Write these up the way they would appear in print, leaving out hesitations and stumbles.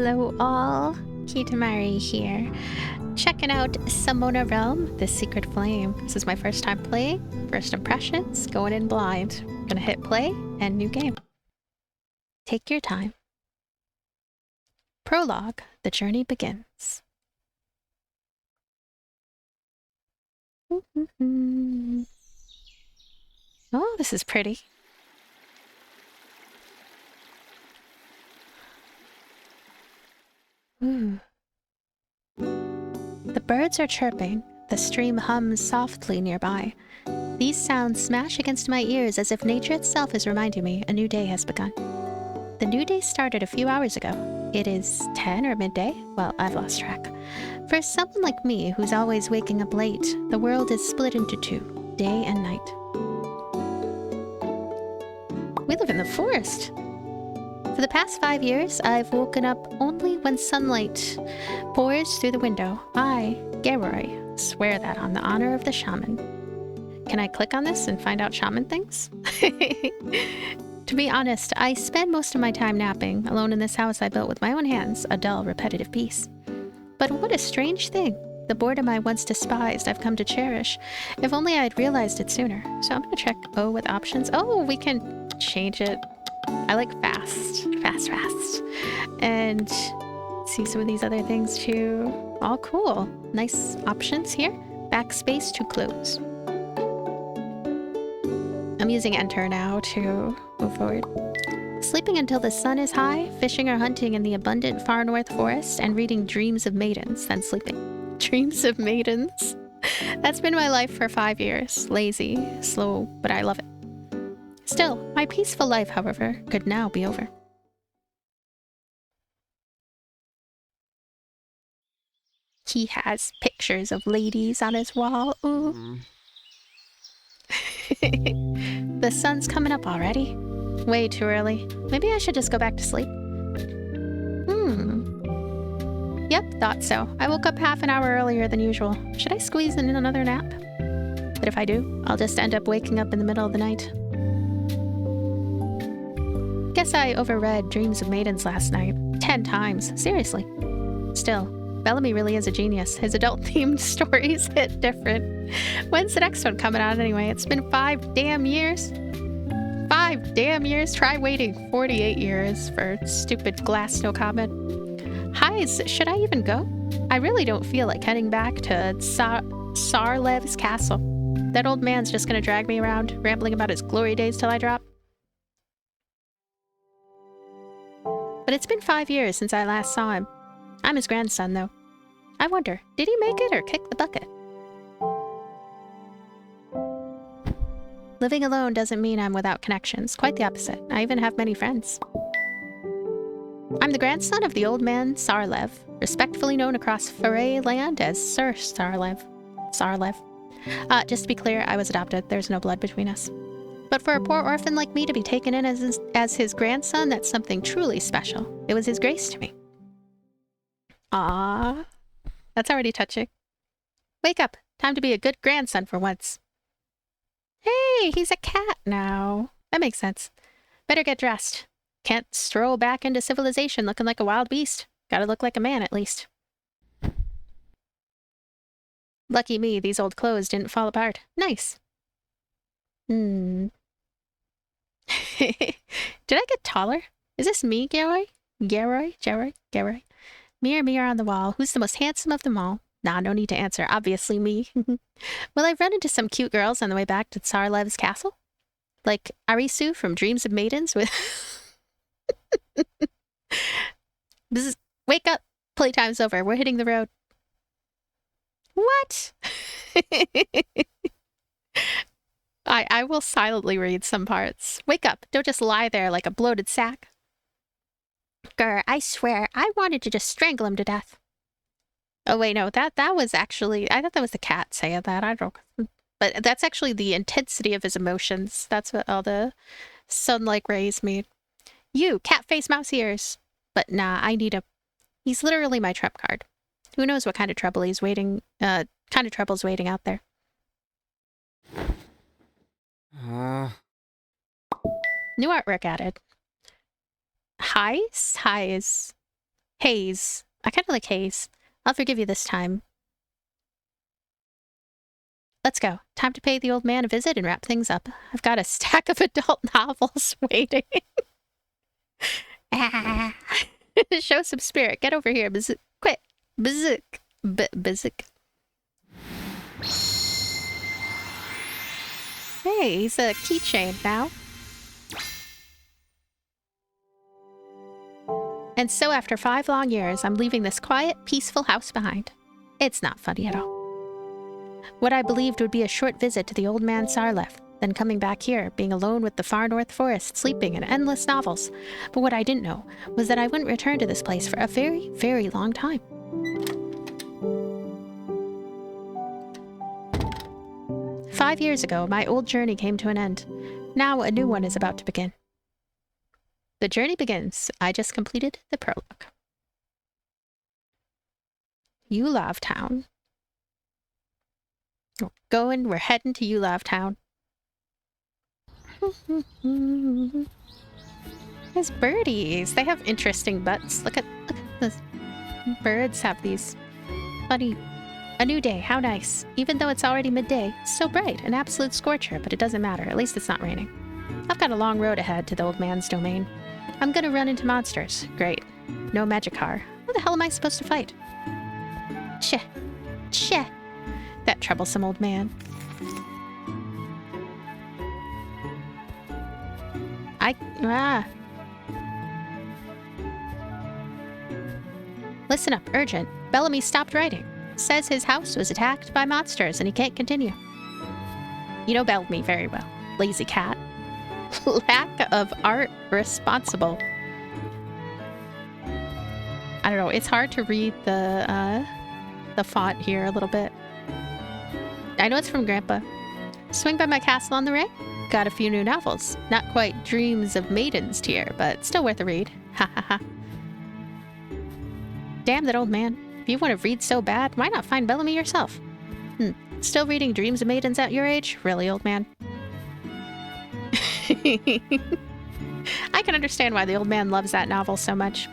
Hello all, Kitamari here. Checking out Summona Realm, The Secret Flame. This is my first time playing, first impressions, going in blind. Gonna hit play and new game. Take your time. Prologue, the journey begins. Oh, this is pretty. Ooh. The birds are chirping. The stream hums softly nearby. These sounds smash against my ears as if nature itself is reminding me a new day has begun. The new day started a few hours ago. It is 10 or midday? Well, I've lost track. For someone like me who's always waking up late, the world is split into two, day and night. We live in the forest. For the past 5 years, I've woken up only when sunlight pours through the window. I, Geroy, swear that on the honor of the shaman. Can I click on this and find out shaman things? To be honest, I spend most of my time napping, alone in this house I built with my own hands, a dull, repetitive piece. But what a strange thing. The boredom I once despised, I've come to cherish. If only I'd realized it sooner. So I'm gonna check O with options. Oh, we can change it. I like fast. And see some of these other things too. All cool. Nice options here. Backspace to close. I'm using enter now to move forward. Sleeping until the sun is high, fishing or hunting in the abundant far north forest, and reading Dreams of Maidens, then sleeping. Dreams of Maidens? That's been my life for 5 years. Lazy, slow, but I love it. Still, my peaceful life, however, could now be over. He has pictures of ladies on his wall. Ooh. The sun's coming up already. Way too early. Maybe I should just go back to sleep. Yep, thought so. I woke up half an hour earlier than usual. Should I squeeze in another nap? But if I do, I'll just end up waking up in the middle of the night. Guess I overread Dreams of Maidens last night. 10 times. Seriously. Still, Bellamy really is a genius. His adult-themed stories hit different. When's the next one coming out anyway? It's been 5 damn years. 5 damn years? Try waiting 48 years for stupid glass no comment. Highs, should I even go? I really don't feel like heading back to Sarlev's castle. That old man's just gonna drag me around, rambling about his glory days till I drop. But it's been 5 years since I last saw him. I'm his grandson, though. I wonder, did he make it or kick the bucket? Living alone doesn't mean I'm without connections. Quite the opposite. I even have many friends. I'm the grandson of the old man Sarlev, respectfully known across Faray land as Sir Sarlev. Just to be clear, I was adopted. There's no blood between us. But for a poor orphan like me to be taken in as his grandson, that's something truly special. It was his grace to me. Ah, that's already touching. Wake up. Time to be a good grandson for once. Hey, he's a cat now. That makes sense. Better get dressed. Can't stroll back into civilization looking like a wild beast. Gotta look like a man, at least. Lucky me, these old clothes didn't fall apart. Nice. Did I get taller? Is this me, Geroy? Geroy? Mirror on the wall. Who's the most handsome of them all? Nah, no need to answer. Obviously me. Will I run into some cute girls on the way back to Tsarlev's castle? Like Arisu from Dreams of Maidens with... Wake up. Playtime's over. We're hitting the road. What? I will silently read some parts. Wake up. Don't just lie there like a bloated sack. Grr, I swear, I wanted to just strangle him to death. Oh wait, no, that was actually, I thought that was the cat saying that. I don't, but that's actually the intensity of his emotions. That's what all the sun-like rays made. You, cat face, mouse ears. But nah, he's literally my trump card. Who knows what kind of trouble he's waiting, trouble's waiting out there. New artwork added. Highs? Haze. I kind of like Haze. I'll forgive you this time. Let's go. Time to pay the old man a visit and wrap things up. I've got a stack of adult novels waiting. Show some spirit. Get over here. Bzz quick. Bzz bzz. Hey, he's a keychain now. And so after 5 long years, I'm leaving this quiet, peaceful house behind. It's not funny at all. What I believed would be a short visit to the old man Sarleth, then coming back here, being alone with the far north forest, sleeping in endless novels. But what I didn't know was that I wouldn't return to this place for a very, very long time. "5 years ago, my old journey came to an end. Now a new one is about to begin. The journey begins. I just completed the prologue. Yulav Town. We're heading to Yulav Town. There's birdies. They have interesting butts. Look at the birds have these funny. A new day, how nice. Even though it's already midday, it's so bright, an absolute scorcher, but it doesn't matter. At least it's not raining. I've got a long road ahead to the old man's domain. I'm gonna run into monsters. Great. No Magikarp. Who the hell am I supposed to fight? Cheh. Cheh. That troublesome old man. Listen up, urgent. Bellamy stopped writing. Says his house was attacked by monsters and he can't continue. You know Bellamy very well. Lazy cat. Lack of art responsible. I don't know, it's hard to read the font here a little bit. I know it's from Grandpa. Swing by my castle on the way? Got a few new novels. Not quite Dreams of Maidens tier, but still worth a read. Ha ha ha. Damn that old man. If you want to read so bad, why not find Bellamy yourself? Still reading Dreams of Maidens at your age? Really, old man? I can understand why the old man loves that novel so much.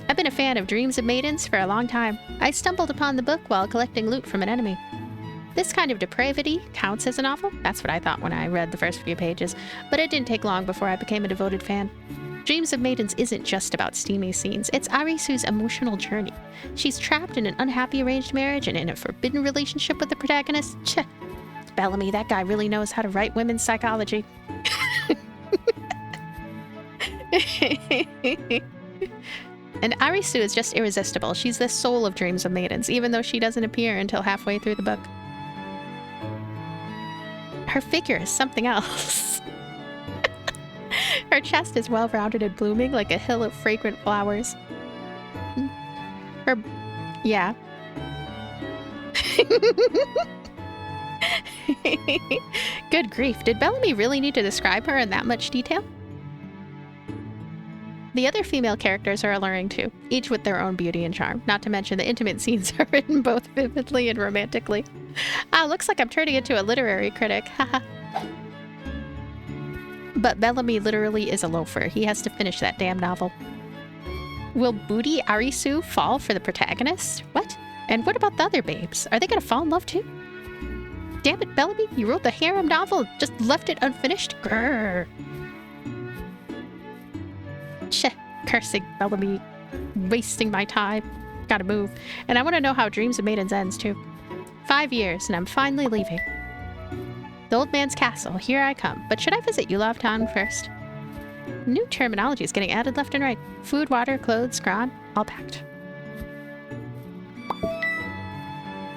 I've been a fan of Dreams of Maidens for a long time. I stumbled upon the book while collecting loot from an enemy. This kind of depravity counts as a novel? That's what I thought when I read the first few pages, but it didn't take long before I became a devoted fan. Dreams of Maidens isn't just about steamy scenes, it's Arisu's emotional journey. She's trapped in an unhappy arranged marriage and in a forbidden relationship with the protagonist. Cheh. Bellamy, that guy really knows how to write women's psychology. And Arisu is just irresistible. She's the soul of Dreams of Maidens, even though she doesn't appear until halfway through the book. Her figure is something else. Her chest is well-rounded and blooming like a hill of fragrant flowers. Yeah. Good grief, did Bellamy really need to describe her in that much detail? The other female characters are alluring too, each with their own beauty and charm, not to mention the intimate scenes are written both vividly and romantically. Looks like I'm turning into a literary critic, haha. But Bellamy literally is a loafer. He has to finish that damn novel. Will Booty Arisu fall for the protagonist? What? And what about the other babes? Are they gonna fall in love too? Damn it, Bellamy, you wrote the harem novel, just left it unfinished? Grrr. Sheh, cursing Bellamy, wasting my time. Gotta move. And I want to know how Dreams of Maidens ends too. 5 years, and I'm finally leaving. The old man's castle, here I come. But should I visit Yulav Town first? New terminology is getting added left and right. Food, water, clothes, scron, all packed.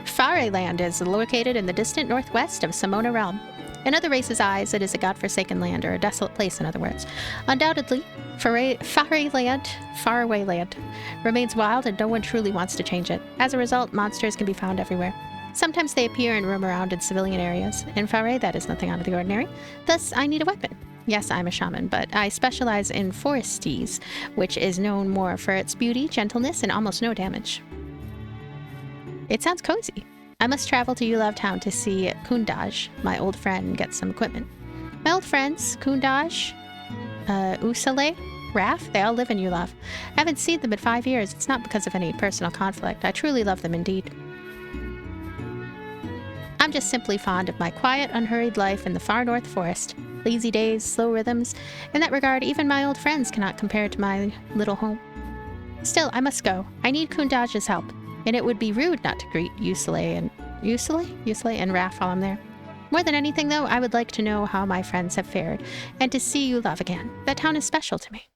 Fare Land is located in the distant northwest of Summona Realm. In other races' eyes, it is a godforsaken land, or a desolate place, in other words. Undoubtedly, Faraway Land, remains wild and no one truly wants to change it. As a result, monsters can be found everywhere. Sometimes they appear and roam around in civilian areas. In Faraway, that is nothing out of the ordinary. Thus, I need a weapon. Yes, I'm a shaman, but I specialize in foresties, which is known more for its beauty, gentleness, and almost no damage. It sounds cozy. I must travel to Yulav Town to see Kundaj, my old friend, and get some equipment. My old friends, Kundaj, Usale, Raph, they all live in Yulav. I haven't seen them in 5 years. It's not because of any personal conflict. I truly love them indeed. I'm just simply fond of my quiet, unhurried life in the far north forest. Lazy days, slow rhythms. In that regard, even my old friends cannot compare to my little home. Still, I must go. I need Kundaj's help, and it would be rude not to greet Yusele and Raph while I'm there. More than anything, though, I would like to know how my friends have fared, and to see Yulav again. That town is special to me.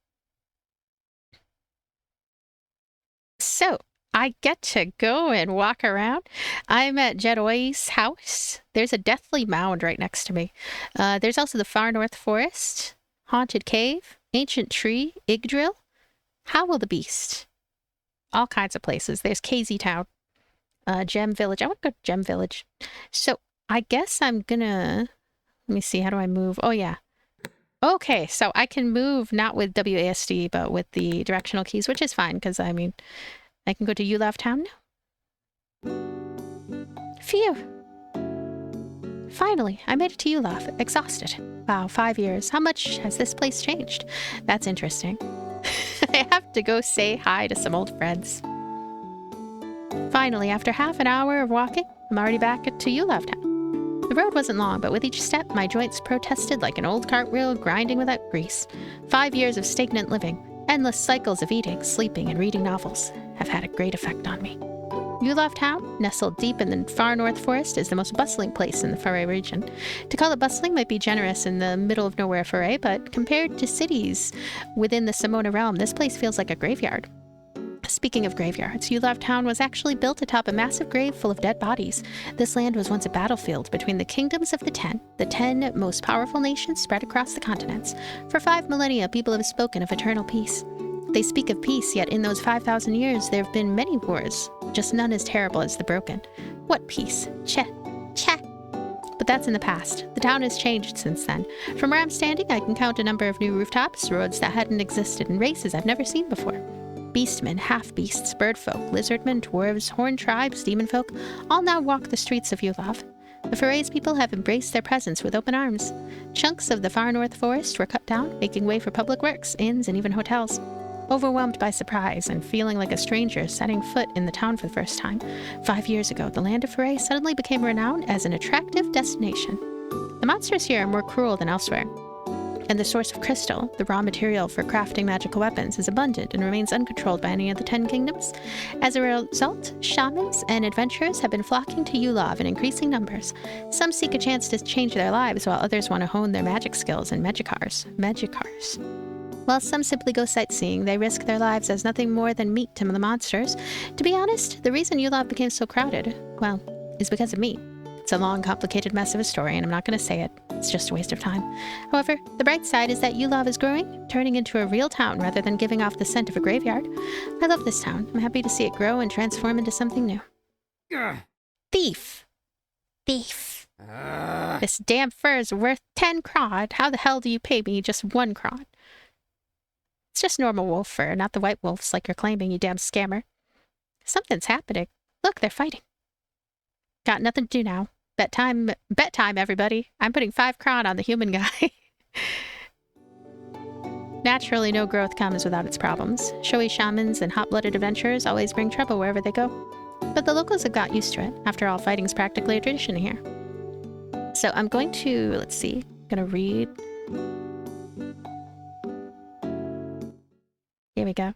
So, I get to go and walk around. I'm at Geroy's house. There's a deathly mound right next to me. There's also the far north forest, haunted cave, ancient tree, Yggdrasil, Howl the Beast. All kinds of places. There's KZ Town, Gem Village. I want to go to Gem Village. So I guess I'm gonna, let me see, how do I move? Oh yeah. Okay, so I can move not with WASD, but with the directional keys, which is fine, because I mean, I can go to Yulav Town now. Phew. Finally, I made it to Yulav, exhausted. Wow, 5 years. How much has this place changed? That's interesting. I have to go say hi to some old friends. Finally, after half an hour of walking, I'm already back to Yulav Town. The road wasn't long, but with each step, my joints protested like an old cartwheel grinding without grease. 5 years of stagnant living, endless cycles of eating, sleeping, and reading novels have had a great effect on me. Yulav Town, nestled deep in the far north forest, is the most bustling place in the Foray region. To call it bustling might be generous in the middle of nowhere Foray, but compared to cities within the Summona Realm, this place feels like a graveyard. Speaking of graveyards, Yulav Town was actually built atop a massive grave full of dead bodies. This land was once a battlefield between the kingdoms of the 10 most powerful nations spread across the continents. For 5 millennia, people have spoken of eternal peace. They speak of peace, yet in those 5,000 years, there have been many wars, just none as terrible as the Broken. What peace? Che. But that's in the past. The town has changed since then. From where I'm standing, I can count a number of new rooftops, roads that hadn't existed, and races I've never seen before. Beastmen, half-beasts, birdfolk, lizardmen, dwarves, horned tribes, demonfolk, all now walk the streets of Yulav. The Foray's people have embraced their presence with open arms. Chunks of the far north forest were cut down, making way for public works, inns, and even hotels. Overwhelmed by surprise and feeling like a stranger setting foot in the town for the first time, 5 years ago, the land of Foray suddenly became renowned as an attractive destination. The monsters here are more cruel than elsewhere, and the source of crystal, the raw material for crafting magical weapons, is abundant and remains uncontrolled by any of the 10 kingdoms. As a result, shamans and adventurers have been flocking to Yulav in increasing numbers. Some seek a chance to change their lives, while others want to hone their magic skills in magicars. While some simply go sightseeing, they risk their lives as nothing more than meat to the monsters. To be honest, the reason Yulav became so crowded, well, is because of me. It's a long, complicated mess of a story, and I'm not going to say it. It's just a waste of time. However, the bright side is that Yulav is growing, turning into a real town rather than giving off the scent of a graveyard. I love this town. I'm happy to see it grow and transform into something new. Thief! This damn fur is worth 10 krod. How the hell do you pay me just 1 krod? It's just normal wolf fur, not the white wolves like you're claiming, you damn scammer. Something's happening. Look, they're fighting. Got nothing to do now. Bet time, everybody. I'm putting 5 kron on the human guy. Naturally, no growth comes without its problems. Showy shamans and hot-blooded adventurers always bring trouble wherever they go. But the locals have got used to it. After all, fighting's practically a tradition here. So I'm going to, let's see, I'm going to read. Here we go.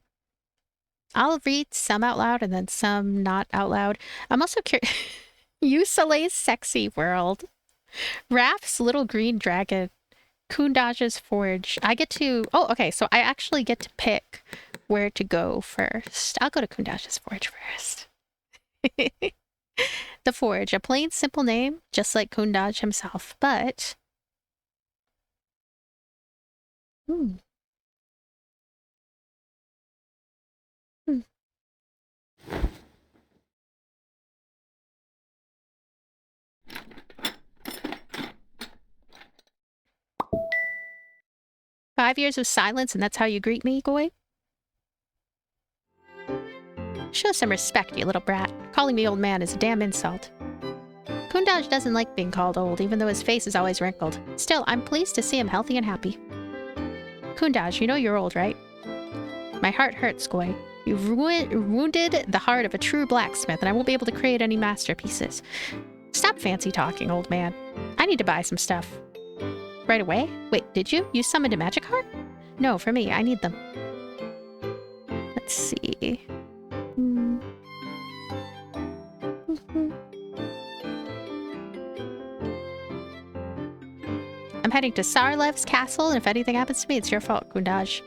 I'll read some out loud and then some not out loud. I'm also curious. Yusele's sexy world. Raph's little green dragon. Kundaj's forge. I get to... Oh, okay. So I actually get to pick where to go first. I'll go to Kundaj's forge first. The forge. A plain, simple name, just like Kundaj himself. But... 5 years of silence, and that's how you greet me, Goy? Show some respect, you little brat. Calling me old man is a damn insult. Kundaj doesn't like being called old, even though his face is always wrinkled. Still, I'm pleased to see him healthy and happy. Kundaj, you know you're old, right? My heart hurts, Goy. You've wounded the heart of a true blacksmith, and I won't be able to create any masterpieces. Stop fancy talking, old man. I need to buy some stuff. Right away? Wait, did you? You summoned a magic heart? No, for me. I need them. Let's see. I'm heading to Sarlev's castle, and if anything happens to me, it's your fault, Gundaj.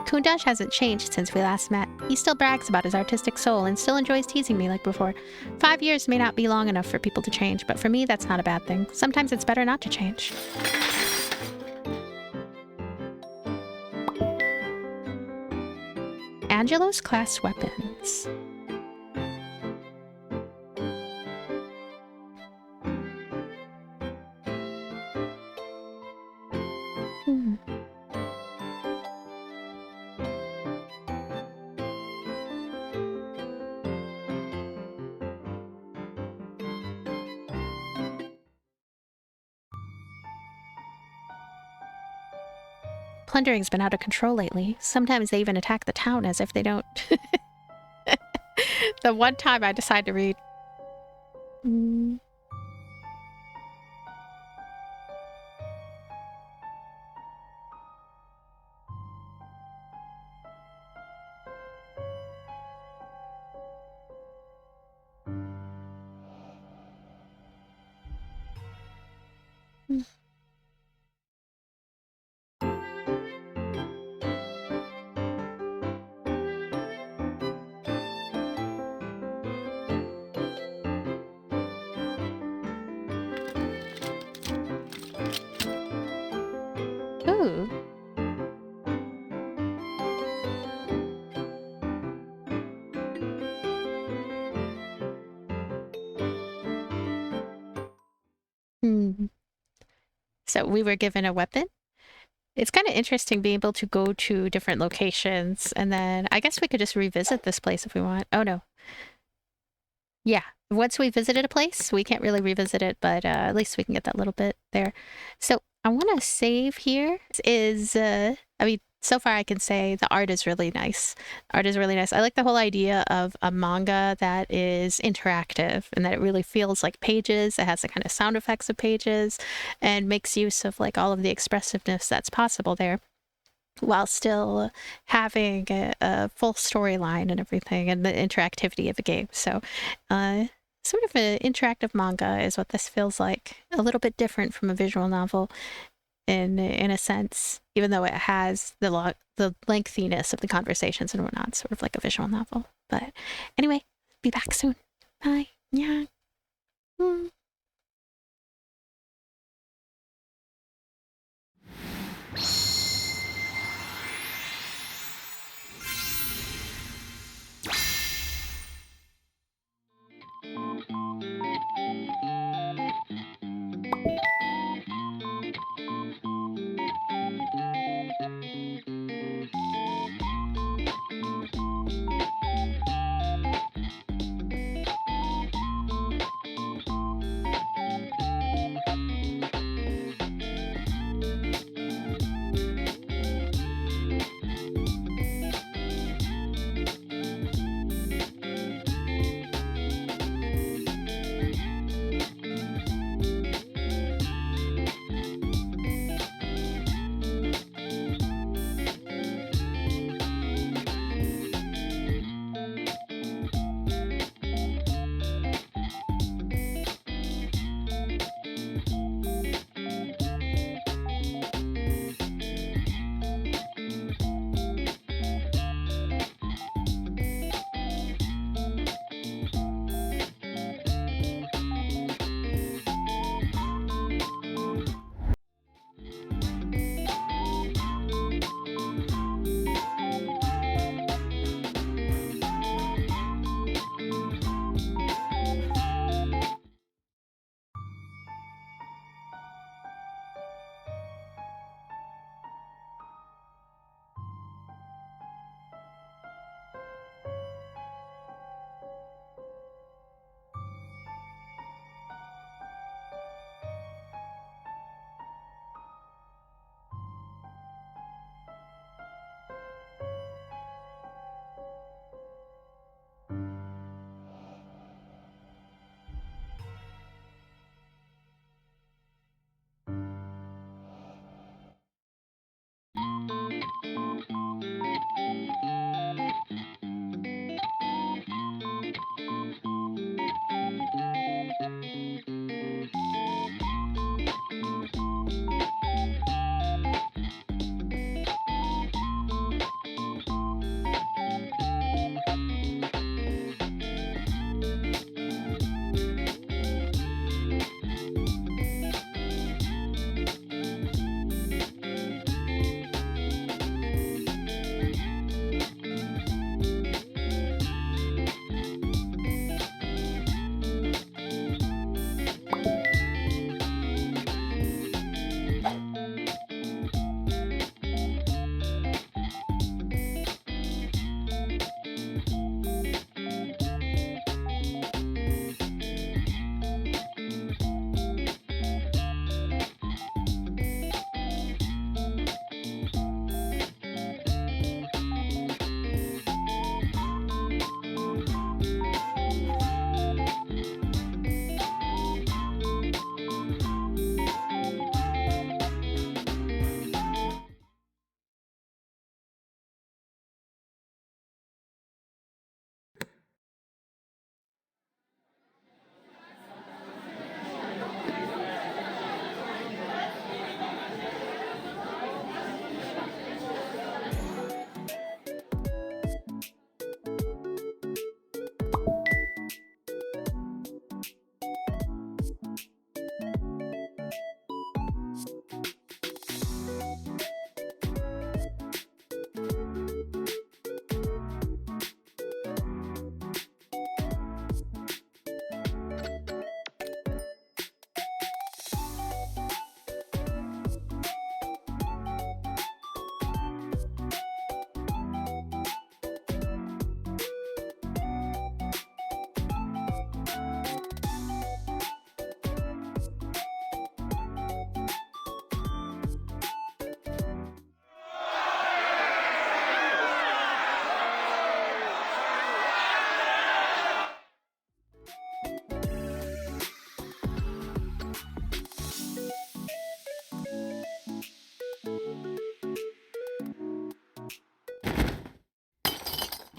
Kundash hasn't changed since we last met. He still brags about his artistic soul and still enjoys teasing me like before. 5 years may not be long enough for people to change, but for me, that's not a bad thing. Sometimes it's better not to change. Angelo's class weapons. Plundering's been out of control lately. Sometimes they even attack the town as if they don't. The one time I decide to read. Ooh. So we were given a weapon. It's kind of interesting being able to go to different locations, and then I guess we could just revisit this place if we want. Oh no. Yeah, once we visited a place, we can't really revisit it, but at least we can get that little bit there. So I want to save here. I mean, so far I can say the art is really nice. Art is really nice. I like the whole idea of a manga that is interactive and that it really feels like pages. It has the kind of sound effects of pages and makes use of like all of the expressiveness that's possible there, while still having a full storyline and everything and the interactivity of the game. So sort of an interactive manga is what this feels like. A little bit different from a visual novel in a sense, even though it has the lengthiness of the conversations and whatnot, sort of like a visual novel. But anyway, be back soon. Bye. Yeah.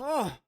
Oh.